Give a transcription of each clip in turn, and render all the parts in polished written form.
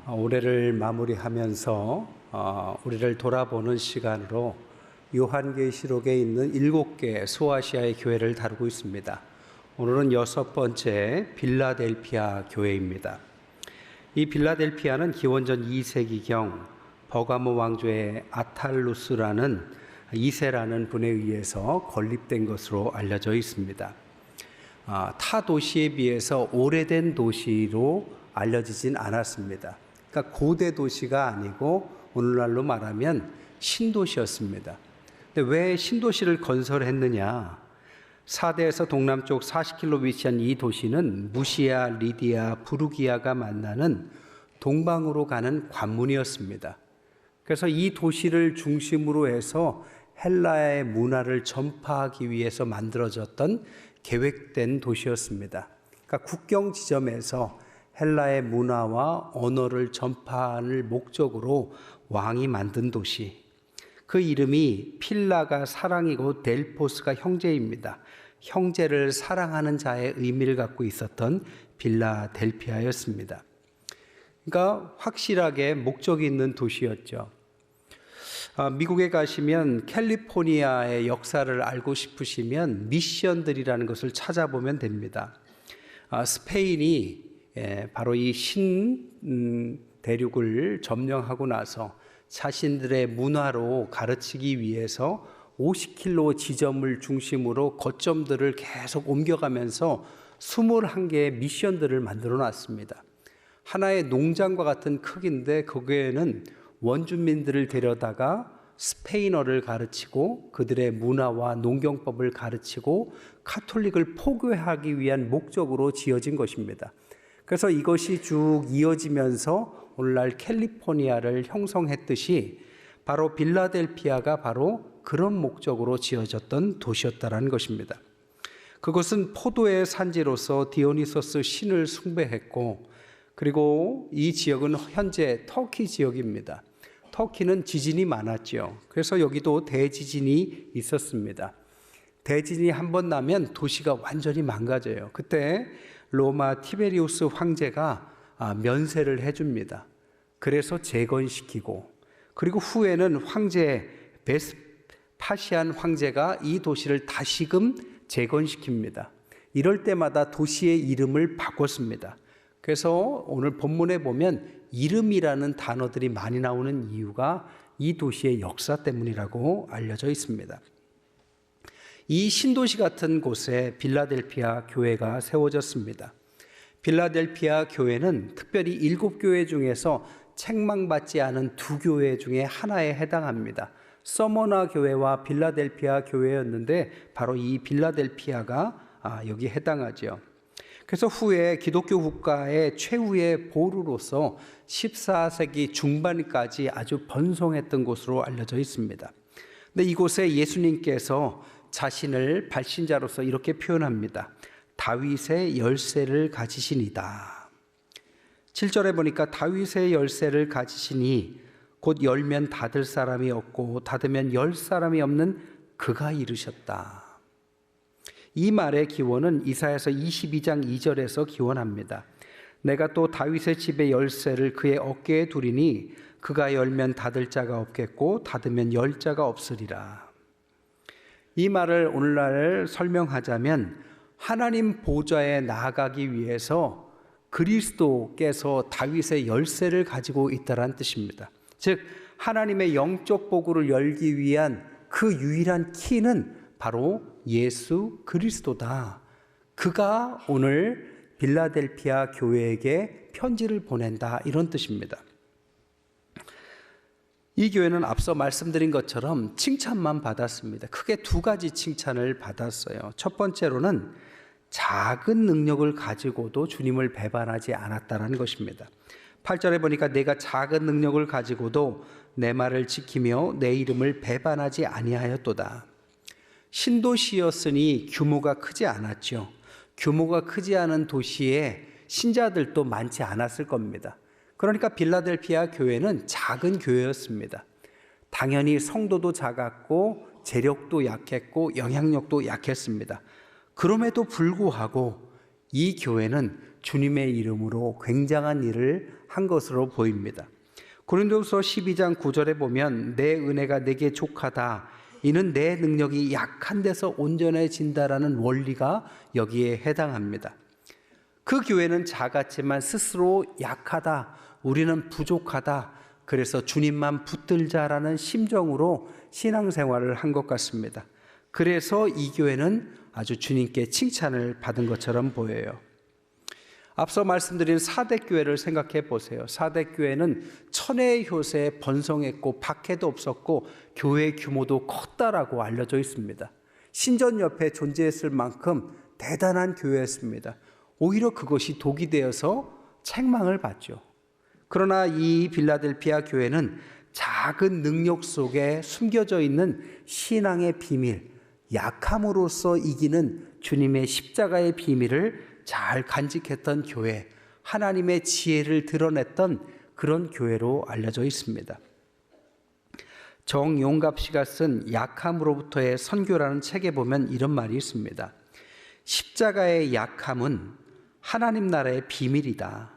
올해를 마무리하면서 우리를 돌아보는 시간으로 요한계시록에 있는 7개 소아시아의 교회를 다루고 있습니다. 오늘은 6번째 빌라델피아 교회입니다. 이 빌라델피아는 기원전 2세기경 버가모 왕조의 아탈루스라는 2세라는 분에 의해서 건립된 것으로 알려져 있습니다. 타 도시에 비해서 오래된 도시로 알려지진 않았습니다. 그러니까 고대 도시가 아니고 오늘날로 말하면 신도시였습니다. 근데 왜 신도시를 건설했느냐? 사대에서 동남쪽 40km 위치한 이 도시는 무시아, 리디아, 부르기아가 만나는 동방으로 가는 관문이었습니다. 그래서 이 도시를 중심으로 해서 헬라의 문화를 전파하기 위해서 만들어졌던 계획된 도시였습니다. 그러니까 국경 지점에서 헬라의 문화와 언어를 전파할 목적으로 왕이 만든 도시. 그 이름이 필라가 사랑이고 델포스가 형제입니다. 형제를 사랑하는 자의 의미를 갖고 있었던 빌라델피아였습니다. 그러니까 확실하게 목적이 있는 도시였죠. 미국에 가시면 캘리포니아의 역사를 알고 싶으시면 미션들이라는 것을 찾아보면 됩니다. 스페인이 바로 이 대륙을 점령하고 나서 자신들의 문화로 가르치기 위해서 50km 지점을 중심으로 거점들을 계속 옮겨가면서 21개의 미션들을 만들어 놨습니다. 하나의 농장과 같은 크기인데 거기에는 원주민들을 데려다가 스페인어를 가르치고 그들의 문화와 농경법을 가르치고 카톨릭을 포교하기 위한 목적으로 지어진 것입니다. 그래서 이것이 쭉 이어지면서 오늘날 캘리포니아를 형성했듯이 바로 빌라델피아가 바로 그런 목적으로 지어졌던 도시였다는 것입니다. 그것은 포도의 산지로서 디오니소스 신을 숭배했고, 그리고 이 지역은 현재 터키 지역입니다. 터키는 지진이 많았죠. 그래서 여기도 대지진이 있었습니다. 대지진이 한번 나면 도시가 완전히 망가져요. 그때 로마 티베리우스 황제가 면세를 해줍니다. 그래서 재건시키고, 그리고 후에는 황제 베스파시안 황제가 이 도시를 다시금 재건시킵니다. 이럴 때마다 도시의 이름을 바꿨습니다. 그래서 오늘 본문에 보면 이름이라는 단어들이 많이 나오는 이유가 이 도시의 역사 때문이라고 알려져 있습니다. 이 신도시 같은 곳에 빌라델피아 교회가 세워졌습니다. 빌라델피아 교회는 특별히 7교회 중에서 책망받지 않은 2교회 중에 하나에 해당합니다. 서머나 교회와 빌라델피아 교회였는데 바로 이 빌라델피아가 여기에 해당하죠. 그래서 후에 기독교 국가의 최후의 보루로서 14세기 중반까지 아주 번성했던 곳으로 알려져 있습니다. 근데 이곳에 예수님께서 자신을 발신자로서 이렇게 표현합니다. 다윗의 열쇠를 가지시니다. 7절에 보니까 다윗의 열쇠를 가지시니 곧 열면 닫을 사람이 없고 닫으면 열 사람이 없는 그가 이르셨다. 이 말의 기원은 이사야서 22장 2절에서 기원합니다. 내가 또 다윗의 집의 열쇠를 그의 어깨에 두리니 그가 열면 닫을 자가 없겠고 닫으면 열 자가 없으리라. 이 말을 오늘날 설명하자면 하나님 보좌에 나아가기 위해서 그리스도께서 다윗의 열쇠를 가지고 있다는 뜻입니다. 즉 하나님의 영적 보고를 열기 위한 그 유일한 키는 바로 예수 그리스도다. 그가 오늘 빌라델피아 교회에게 편지를 보낸다, 이런 뜻입니다. 이 교회는 앞서 말씀드린 것처럼 칭찬만 받았습니다. 크게 2가지 칭찬을 받았어요. 첫 번째로는 작은 능력을 가지고도 주님을 배반하지 않았다는 것입니다. 8절에 보니까 내가 작은 능력을 가지고도 내 말을 지키며 내 이름을 배반하지 아니하였도다. 신도시였으니 규모가 크지 않았죠. 규모가 크지 않은 도시에 신자들도 많지 않았을 겁니다. 그러니까 빌라델피아 교회는 작은 교회였습니다. 당연히 성도도 작았고 재력도 약했고 영향력도 약했습니다. 그럼에도 불구하고 이 교회는 주님의 이름으로 굉장한 일을 한 것으로 보입니다. 고린도후서 12장 9절에 보면 내 은혜가 내게 족하다. 이는 내 능력이 약한 데서 온전해진다라는 원리가 여기에 해당합니다. 그 교회는 작았지만 스스로 약하다, 우리는 부족하다, 그래서 주님만 붙들자라는 심정으로 신앙생활을 한 것 같습니다. 그래서 이 교회는 아주 주님께 칭찬을 받은 것처럼 보여요. 앞서 말씀드린 사대교회를 생각해 보세요. 사대교회는 천혜의 효세에 번성했고 박해도 없었고 교회 규모도 컸다라고 알려져 있습니다. 신전 옆에 존재했을 만큼 대단한 교회였습니다. 오히려 그것이 독이 되어서 책망을 받죠. 그러나 이 빌라델피아 교회는 작은 능력 속에 숨겨져 있는 신앙의 비밀, 약함으로써 이기는 주님의 십자가의 비밀을 잘 간직했던 교회, 하나님의 지혜를 드러냈던 그런 교회로 알려져 있습니다. 정용갑 씨가 쓴 약함으로부터의 선교라는 책에 보면 이런 말이 있습니다. 십자가의 약함은 하나님 나라의 비밀이다.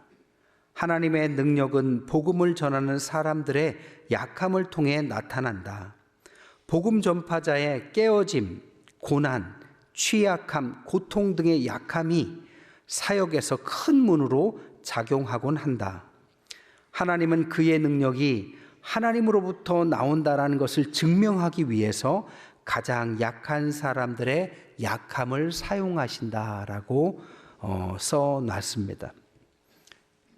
하나님의 능력은 복음을 전하는 사람들의 약함을 통해 나타난다. 복음 전파자의 깨어짐, 고난, 취약함, 고통 등의 약함이 사역에서 큰 문으로 작용하곤 한다. 하나님은 그의 능력이 하나님으로부터 나온다라는 것을 증명하기 위해서 가장 약한 사람들의 약함을 사용하신다라고 써놨습니다.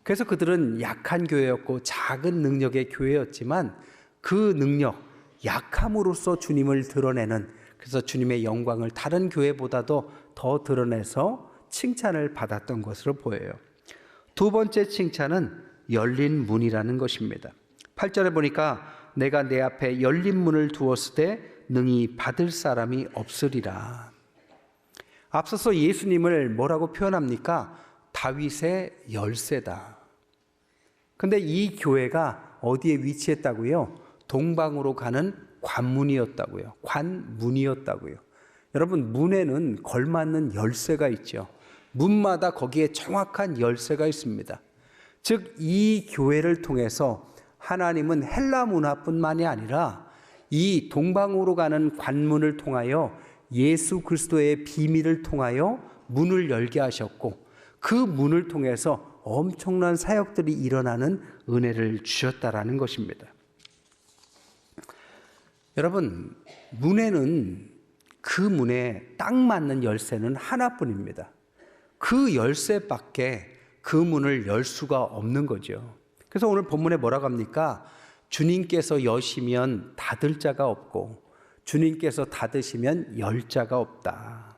그래서 그들은 약한 교회였고 작은 능력의 교회였지만 그 능력, 약함으로써 주님을 드러내는, 그래서 주님의 영광을 다른 교회보다도 더 드러내서 칭찬을 받았던 것으로 보여요. 두 번째 칭찬은 열린 문이라는 것입니다. 8절에 보니까 내가 내 앞에 열린 문을 두었을 때 능히 받을 사람이 없으리라. 앞서서 예수님을 뭐라고 표현합니까? 다윗의 열쇠다. 근데 이 교회가 어디에 위치했다고요? 동방으로 가는 관문이었다고요. 관문이었다고요. 여러분, 문에는 걸맞는 열쇠가 있죠. 문마다 거기에 정확한 열쇠가 있습니다. 즉, 이 교회를 통해서 하나님은 헬라 문화뿐만이 아니라 이 동방으로 가는 관문을 통하여 예수 그리스도의 비밀을 통하여 문을 열게 하셨고, 그 문을 통해서 엄청난 사역들이 일어나는 은혜를 주셨다라는 것입니다. 여러분, 문에는 그 문에 딱 맞는 열쇠는 하나뿐입니다. 그 열쇠밖에 그 문을 열 수가 없는 거죠. 그래서 오늘 본문에 뭐라고 합니까? 주님께서 여시면 닫을 자가 없고 주님께서 닫으시면 열 자가 없다.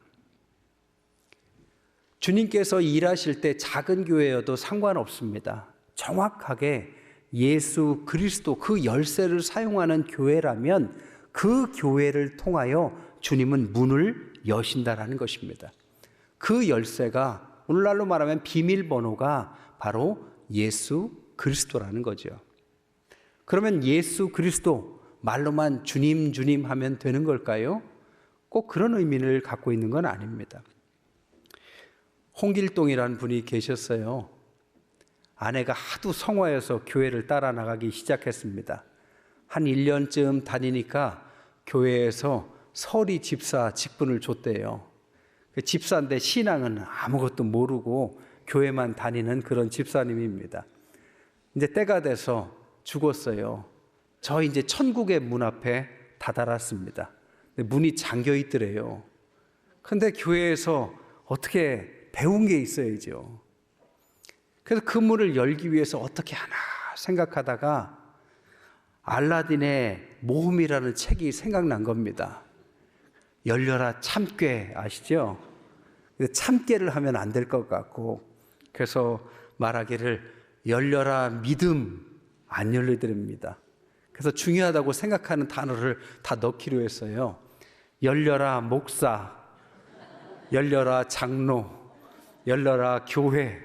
주님께서 일하실 때 작은 교회여도 상관없습니다. 정확하게 예수 그리스도 그 열쇠를 사용하는 교회라면 그 교회를 통하여 주님은 문을 여신다라는 것입니다. 그 열쇠가 오늘날로 말하면 비밀번호가 바로 예수 그리스도라는 거죠. 그러면 예수 그리스도 말로만 주님 주님 하면 되는 걸까요? 꼭 그런 의미를 갖고 있는 건 아닙니다. 홍길동이라는 분이 계셨어요. 아내가 하도 성화여서 교회를 따라 나가기 시작했습니다. 한 1년쯤 다니니까 교회에서 서리 집사 직분을 줬대요. 그 집사인데 신앙은 아무것도 모르고 교회만 다니는 그런 집사님입니다. 이제 때가 돼서 죽었어요. 저 이제 천국의 문 앞에 다다랐습니다. 문이 잠겨 있더래요. 근데 교회에서 어떻게 배운 게 있어야죠. 그래서 그 문을 열기 위해서 어떻게 하나 생각하다가 알라딘의 모험이라는 책이 생각난 겁니다. 열려라 참깨 아시죠? 참깨를 하면 안 될 것 같고, 그래서 말하기를 열려라 믿음 안 열리더랍니다. 그래서 중요하다고 생각하는 단어를 다 넣기로 했어요. 열려라 목사, 열려라 장로, 열려라 교회,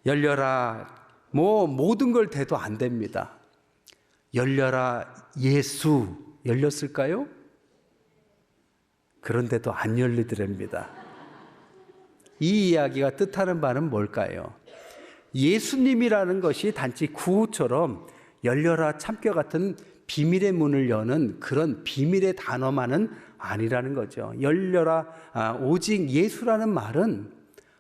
열려라 모든 걸 대도 안 됩니다. 열려라 예수 열렸을까요? 그런데도 안 열리더랍니다. 이 이야기가 뜻하는 바는 뭘까요? 예수님이라는 것이 단지 구호처럼 열려라 참깨 같은 비밀의 문을 여는 그런 비밀의 단어만은 아니라는 거죠. 열려라, 오직 예수라는 말은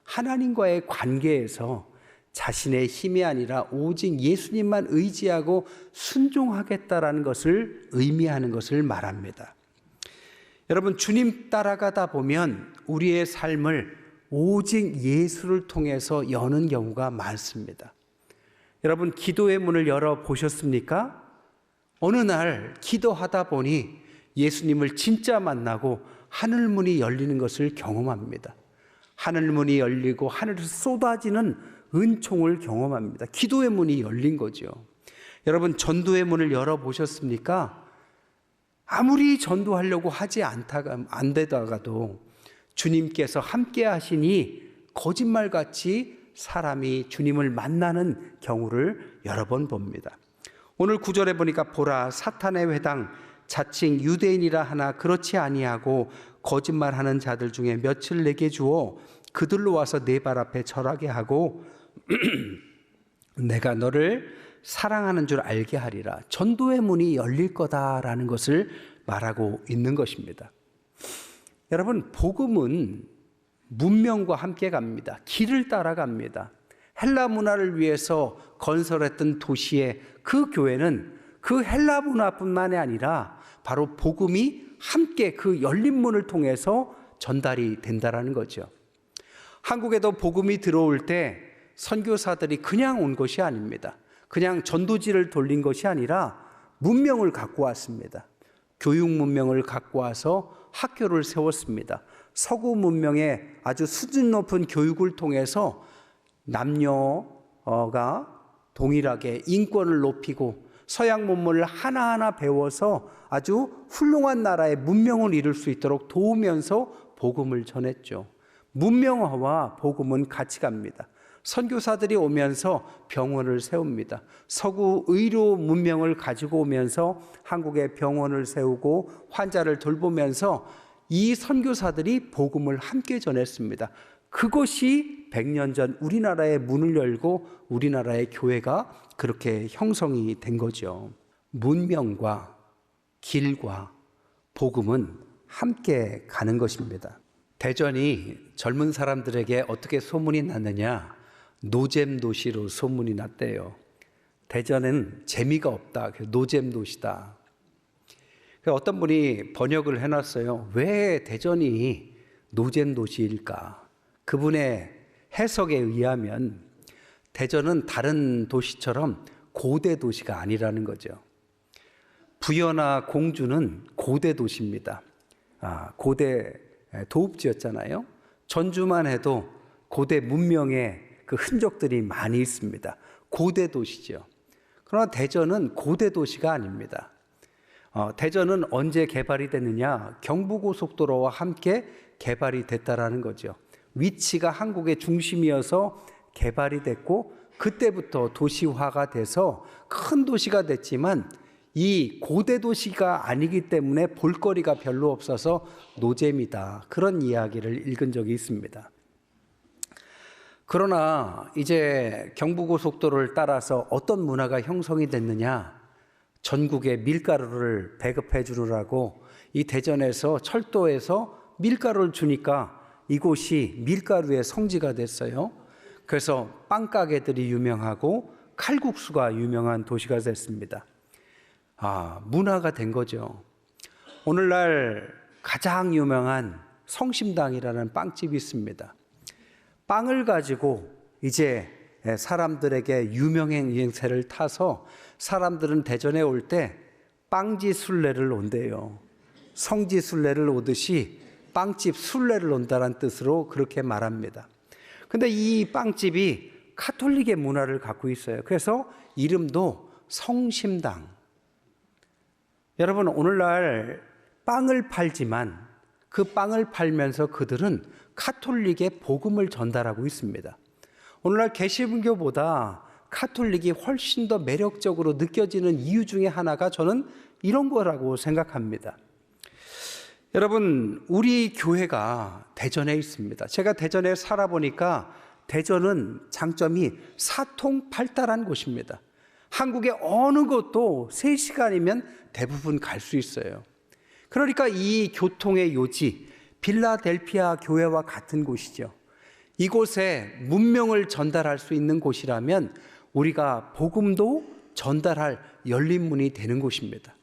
하나님과의 관계에서 자신의 힘이 아니라 오직 예수님만 의지하고 순종하겠다라는 것을 의미하는 것을 말합니다. 여러분, 주님 따라가다 보면 우리의 삶을 오직 예수를 통해서 여는 경우가 많습니다. 여러분, 기도의 문을 열어보셨습니까? 어느 날 기도하다 보니 예수님을 진짜 만나고 하늘문이 열리는 것을 경험합니다. 하늘문이 열리고 하늘에서 쏟아지는 은총을 경험합니다. 기도의 문이 열린 거죠. 여러분, 전도의 문을 열어보셨습니까? 아무리 전도하려고 하지 안 되다가도 주님께서 함께 하시니 거짓말같이 사람이 주님을 만나는 경우를 여러 번 봅니다. 오늘 9절에 보니까 보라, 사탄의 회당 자칭 유대인이라 하나 그렇지 아니하고 거짓말하는 자들 중에 몇을 내게 주어 그들로 와서 내 발 앞에 절하게 하고 내가 너를 사랑하는 줄 알게 하리라. 전도의 문이 열릴 거다라는 것을 말하고 있는 것입니다. 여러분, 복음은 문명과 함께 갑니다. 길을 따라갑니다. 헬라 문화를 위해서 건설했던 도시의 그 교회는 그 헬라 문화뿐만이 아니라 바로 복음이 함께 그 열린 문을 통해서 전달이 된다라는 거죠. 한국에도 복음이 들어올 때 선교사들이 그냥 온 것이 아닙니다. 그냥 전도지를 돌린 것이 아니라 문명을 갖고 왔습니다. 교육 문명을 갖고 와서 학교를 세웠습니다. 서구 문명의 아주 수준 높은 교육을 통해서 남녀가 동일하게 인권을 높이고 서양 문물을 하나하나 배워서 아주 훌륭한 나라의 문명을 이룰 수 있도록 도우면서 복음을 전했죠. 문명화와 복음은 같이 갑니다. 선교사들이 오면서 병원을 세웁니다. 서구 의료 문명을 가지고 오면서 한국에 병원을 세우고 환자를 돌보면서 이 선교사들이 복음을 함께 전했습니다. 그것이 100년 전 우리나라의 문을 열고 우리나라의 교회가 그렇게 형성이 된 거죠. 문명과 길과 복음은 함께 가는 것입니다. 대전이 젊은 사람들에게 어떻게 소문이 났느냐? 노잼 도시로 소문이 났대요. 대전은 재미가 없다. 노잼 도시다. 어떤 분이 번역을 해놨어요. 왜 대전이 노잼 도시일까? 그분의 해석에 의하면 대전은 다른 도시처럼 고대 도시가 아니라는 거죠. 부여나 공주는 고대 도시입니다. 고대 도읍지였잖아요. 전주만 해도 고대 문명의 그 흔적들이 많이 있습니다. 고대 도시죠. 그러나 대전은 고대 도시가 아닙니다. 대전은 언제 개발이 됐느냐? 경부고속도로와 함께 개발이 됐다라는 거죠. 위치가 한국의 중심이어서 개발이 됐고 그때부터 도시화가 돼서 큰 도시가 됐지만 이 고대 도시가 아니기 때문에 볼거리가 별로 없어서 노잼이다. 그런 이야기를 읽은 적이 있습니다. 그러나 이제 경부고속도로를 따라서 어떤 문화가 형성이 됐느냐? 전국에 밀가루를 배급해 주느라고 이 대전에서 철도에서 밀가루를 주니까 이곳이 밀가루의 성지가 됐어요. 그래서 빵가게들이 유명하고 칼국수가 유명한 도시가 됐습니다. 문화가 된 거죠. 오늘날 가장 유명한 성심당이라는 빵집이 있습니다. 빵을 가지고 이제 사람들에게 유명행세를 타서 사람들은 대전에 올 때 빵지 순례를 온대요. 성지 순례를 오듯이 빵집 순례를 온다는 뜻으로 그렇게 말합니다. 근데 이 빵집이 카톨릭의 문화를 갖고 있어요. 그래서 이름도 성심당. 여러분, 오늘날 빵을 팔지만 그 빵을 팔면서 그들은 카톨릭의 복음을 전달하고 있습니다. 오늘날 개신교보다 카톨릭이 훨씬 더 매력적으로 느껴지는 이유 중에 하나가 저는 이런 거라고 생각합니다. 여러분, 우리 교회가 대전에 있습니다. 제가 대전에 살아보니까 대전은 장점이 사통팔달한 곳입니다. 한국의 어느 곳도 3시간이면 대부분 갈 수 있어요. 그러니까 이 교통의 요지, 필라델피아 교회와 같은 곳이죠. 이곳에 문명을 전달할 수 있는 곳이라면 우리가 복음도 전달할 열린 문이 되는 곳입니다.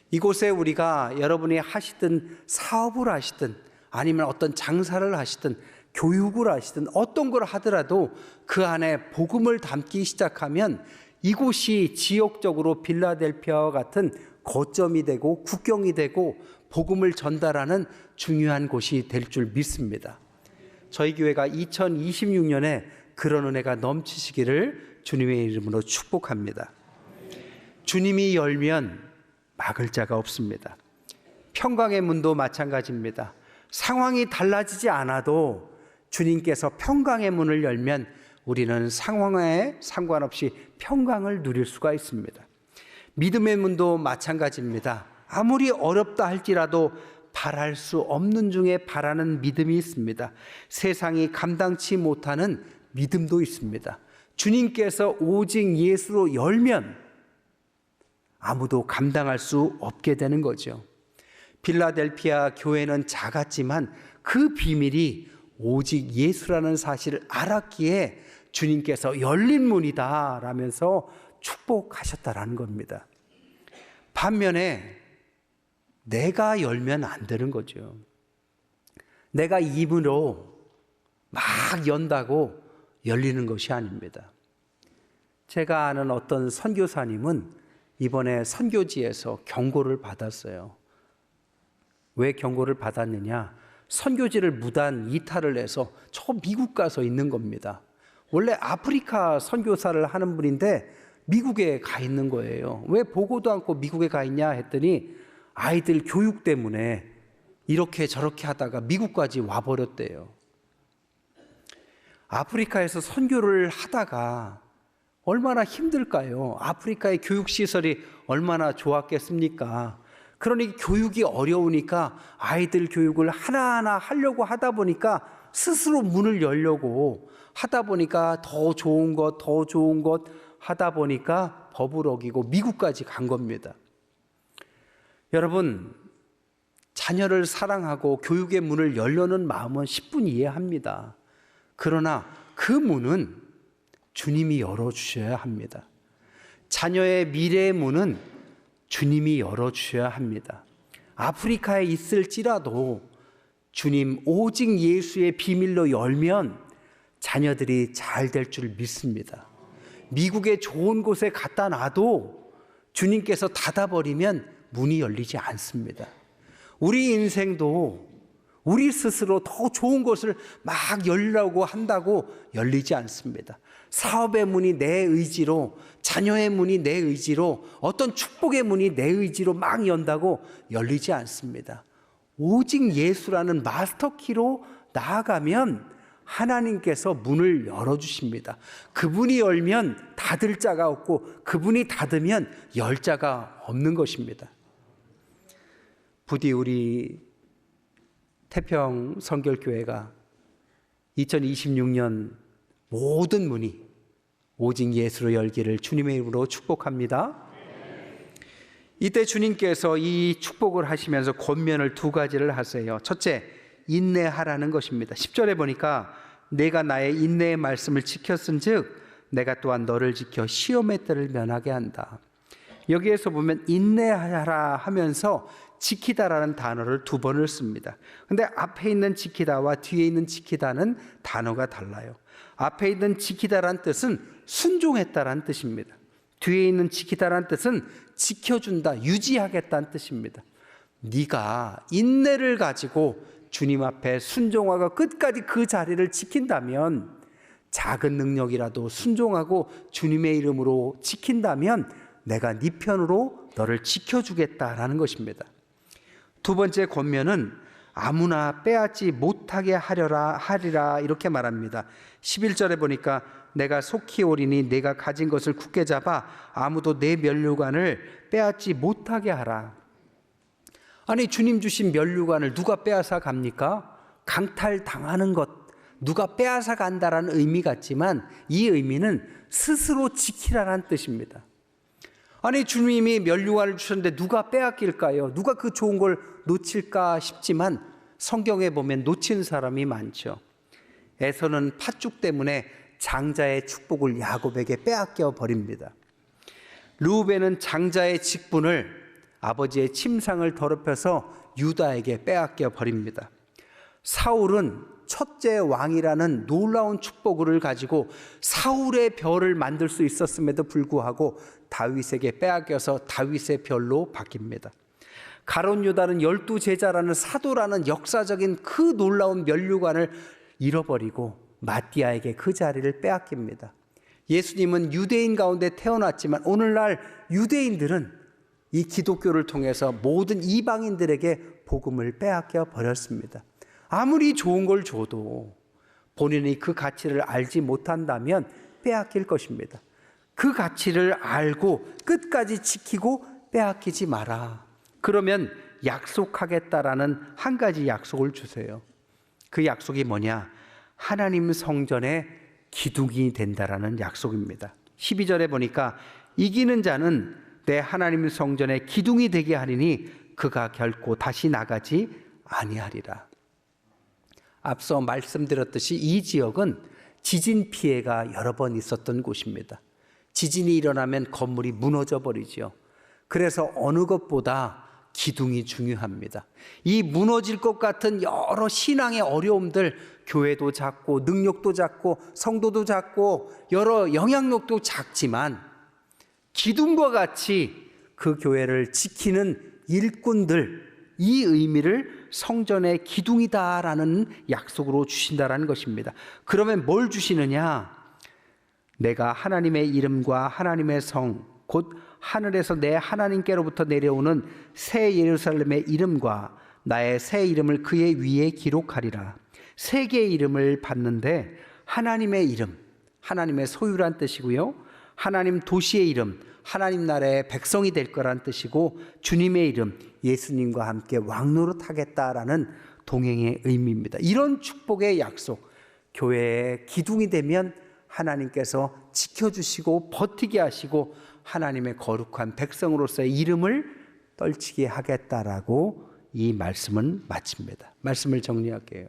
이곳에 우리가 여러분이 하시든 사업을 하시든 아니면 어떤 장사를 하시든 교육을 하시든 어떤 걸 하더라도 그 안에 복음을 담기 시작하면 이곳이 지역적으로 필라델피아와 같은 거점이 되고 국경이 되고 복음을 전달하는 중요한 곳이 될 줄 믿습니다. 저희 교회가 2026년에 그런 은혜가 넘치시기를 주님의 이름으로 축복합니다. 주님이 열면 막을 자가 없습니다. 평강의 문도 마찬가지입니다. 상황이 달라지지 않아도 주님께서 평강의 문을 열면 우리는 상황에 상관없이 평강을 누릴 수가 있습니다. 믿음의 문도 마찬가지입니다. 아무리 어렵다 할지라도 바랄 수 없는 중에 바라는 믿음이 있습니다. 세상이 감당치 못하는 믿음도 있습니다. 주님께서 오직 예수로 열면 아무도 감당할 수 없게 되는 거죠. 필라델피아 교회는 작았지만 그 비밀이 오직 예수라는 사실을 알았기에 주님께서 열린 문이다 라면서 축복하셨다라는 겁니다. 반면에 내가 열면 안 되는 거죠. 내가 입으로 막 연다고 열리는 것이 아닙니다. 제가 아는 어떤 선교사님은 이번에 선교지에서 경고를 받았어요. 왜 경고를 받았느냐? 선교지를 무단 이탈을 해서 저 미국 가서 있는 겁니다. 원래 아프리카 선교사를 하는 분인데 미국에 가 있는 거예요. 왜 보고도 않고 미국에 가 있냐 했더니 아이들 교육 때문에 이렇게 저렇게 하다가 미국까지 와버렸대요. 아프리카에서 선교를 하다가 얼마나 힘들까요? 아프리카의 교육시설이 얼마나 좋았겠습니까? 그러니 교육이 어려우니까 아이들 교육을 하나하나 하려고 하다 보니까 스스로 문을 열려고 하다 보니까 더 좋은 것 하다 보니까 법을 어기고 미국까지 간 겁니다. 여러분, 자녀를 사랑하고 교육의 문을 열려는 마음은 10분 이해합니다. 그러나 그 문은 주님이 열어주셔야 합니다. 자녀의 미래의 문은 주님이 열어주셔야 합니다. 아프리카에 있을지라도 주님 오직 예수의 비밀로 열면 자녀들이 잘 될 줄 믿습니다. 미국의 좋은 곳에 갖다 놔도 주님께서 닫아버리면 문이 열리지 않습니다. 우리 인생도 우리 스스로 더 좋은 것을 막 열려고 한다고 열리지 않습니다. 사업의 문이 내 의지로, 자녀의 문이 내 의지로, 어떤 축복의 문이 내 의지로 막 연다고 열리지 않습니다. 오직 예수라는 마스터키로 나아가면 하나님께서 문을 열어주십니다. 그분이 열면 닫을 자가 없고 그분이 닫으면 열 자가 없는 것입니다. 부디 우리 태평 성결교회가 2026년 모든 문이 오직 예수로 열기를 주님의 이름으로 축복합니다. 이때 주님께서 이 축복을 하시면서 권면을 2가지를 하세요. 첫째, 인내하라는 것입니다. 10절에 보니까 내가 나의 인내의 말씀을 지켰은즉 내가 또한 너를 지켜 시험의 때를 면하게 한다. 여기에서 보면 인내하라 하면서 지키다라는 단어를 2번을 씁니다. 근데 앞에 있는 지키다와 뒤에 있는 지키다는 단어가 달라요. 앞에 있는 지키다란 뜻은 순종했다라는 뜻입니다. 뒤에 있는 지키다란 뜻은 지켜준다, 유지하겠다는 뜻입니다. 네가 인내를 가지고 주님 앞에 순종하고 끝까지 그 자리를 지킨다면, 작은 능력이라도 순종하고 주님의 이름으로 지킨다면 내가 네 편으로 너를 지켜주겠다라는 것입니다. 2번째 권면은 아무나 빼앗지 못하게 하리라 이렇게 말합니다. 11절에 보니까 내가 속히 오리니 내가 가진 것을 굳게 잡아 아무도 내 면류관을 빼앗지 못하게 하라. 아니 주님 주신 면류관을 누가 빼앗아 갑니까? 강탈당하는 것 누가 빼앗아 간다라는 의미 같지만 이 의미는 스스로 지키라는 뜻입니다. 아니 주님이 면류관을 주셨는데 누가 빼앗길까요? 누가 그 좋은 걸 놓칠까 싶지만 성경에 보면 놓친 사람이 많죠. 에서는 팥죽 때문에 장자의 축복을 야곱에게 빼앗겨 버립니다. 르우벤은 장자의 직분을 아버지의 침상을 더럽혀서 유다에게 빼앗겨 버립니다. 사울은 첫째 왕이라는 놀라운 축복을 가지고 사울의 별을 만들 수 있었음에도 불구하고 다윗에게 빼앗겨서 다윗의 별로 바뀝니다. 가룟 유다는 12제자라는 사도라는 역사적인 그 놀라운 면류관을 잃어버리고 마띠아에게 그 자리를 빼앗깁니다. 예수님은 유대인 가운데 태어났지만 오늘날 유대인들은 이 기독교를 통해서 모든 이방인들에게 복음을 빼앗겨 버렸습니다. 아무리 좋은 걸 줘도 본인이 그 가치를 알지 못한다면 빼앗길 것입니다. 그 가치를 알고 끝까지 지키고 빼앗기지 마라. 그러면 약속하겠다라는 한 가지 약속을 주세요. 그 약속이 뭐냐? 하나님 성전의 기둥이 된다라는 약속입니다. 12절에 보니까 이기는 자는 내 하나님 성전의 기둥이 되게 하리니 그가 결코 다시 나가지 아니하리라. 앞서 말씀드렸듯이 이 지역은 지진 피해가 여러 번 있었던 곳입니다. 지진이 일어나면 건물이 무너져 버리죠. 그래서 어느 것보다 기둥이 중요합니다. 이 무너질 것 같은 여러 신앙의 어려움들, 교회도 작고 능력도 작고 성도도 작고 여러 영향력도 작지만 기둥과 같이 그 교회를 지키는 일꾼들, 이 의미를 성전의 기둥이다라는 약속으로 주신다라는 것입니다. 그러면 뭘 주시느냐? 내가 하나님의 이름과 하나님의 성, 곧 하늘에서 내 하나님께로부터 내려오는 새 예루살렘의 이름과 나의 새 이름을 그의 위에 기록하리라. 세 개의 이름을 받는데 하나님의 이름, 하나님의 소유란 뜻이고요. 하나님 도시의 이름, 하나님 나라의 백성이 될 거란 뜻이고, 주님의 이름, 예수님과 함께 왕노릇하겠다라는 동행의 의미입니다. 이런 축복의 약속, 교회의 기둥이 되면 하나님께서 지켜주시고 버티게 하시고 하나님의 거룩한 백성으로서의 이름을 떨치게 하겠다라고 이 말씀은 마칩니다. 말씀을 정리할게요.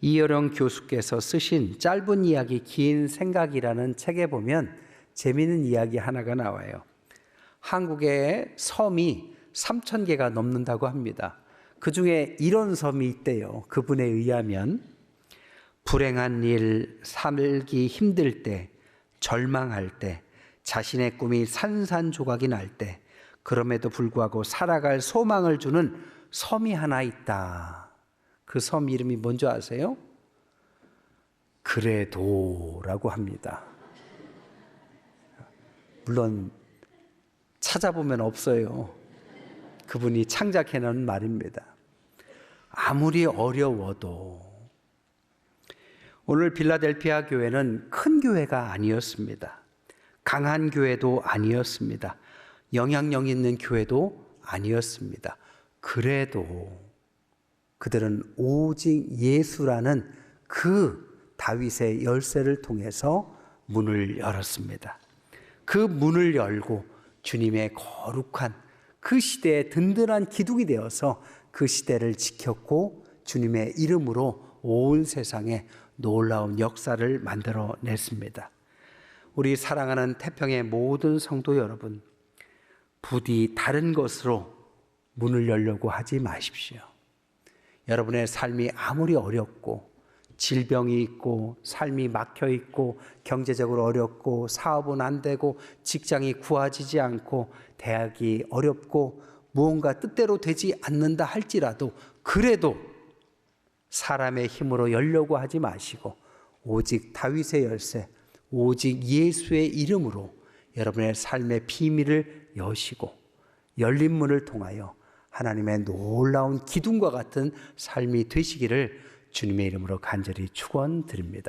이여령 교수께서 쓰신 짧은 이야기 긴 생각이라는 책에 보면 재미있는 이야기 하나가 나와요. 한국의 섬이 3,000개가 넘는다고 합니다. 그 중에 이런 섬이 있대요. 그분에 의하면 불행한 일, 살기 힘들 때, 절망할 때, 자신의 꿈이 산산조각이 날 때, 그럼에도 불구하고 살아갈 소망을 주는 섬이 하나 있다. 그 섬 이름이 뭔지 아세요? 그래도라고 합니다. 물론 찾아보면 없어요. 그분이 창작해놓은 말입니다. 아무리 어려워도 오늘 빌라델피아 교회는 큰 교회가 아니었습니다. 강한 교회도 아니었습니다. 영향력 있는 교회도 아니었습니다. 그래도 그들은 오직 예수라는 그 다윗의 열쇠를 통해서 문을 열었습니다. 그 문을 열고 주님의 거룩한 그 시대의 든든한 기둥이 되어서 그 시대를 지켰고 주님의 이름으로 온 세상에 놀라운 역사를 만들어냈습니다. 우리 사랑하는 태평의 모든 성도 여러분, 부디 다른 것으로 문을 열려고 하지 마십시오. 여러분의 삶이 아무리 어렵고 질병이 있고 삶이 막혀 있고 경제적으로 어렵고 사업은 안 되고 직장이 구해지지 않고 대학이 어렵고 무언가 뜻대로 되지 않는다 할지라도 그래도 사람의 힘으로 열려고 하지 마시고 오직 다윗의 열쇠, 오직 예수의 이름으로 여러분의 삶의 비밀을 여시고 열린 문을 통하여 하나님의 놀라운 기둥과 같은 삶이 되시기를 주님의 이름으로 간절히 축원드립니다.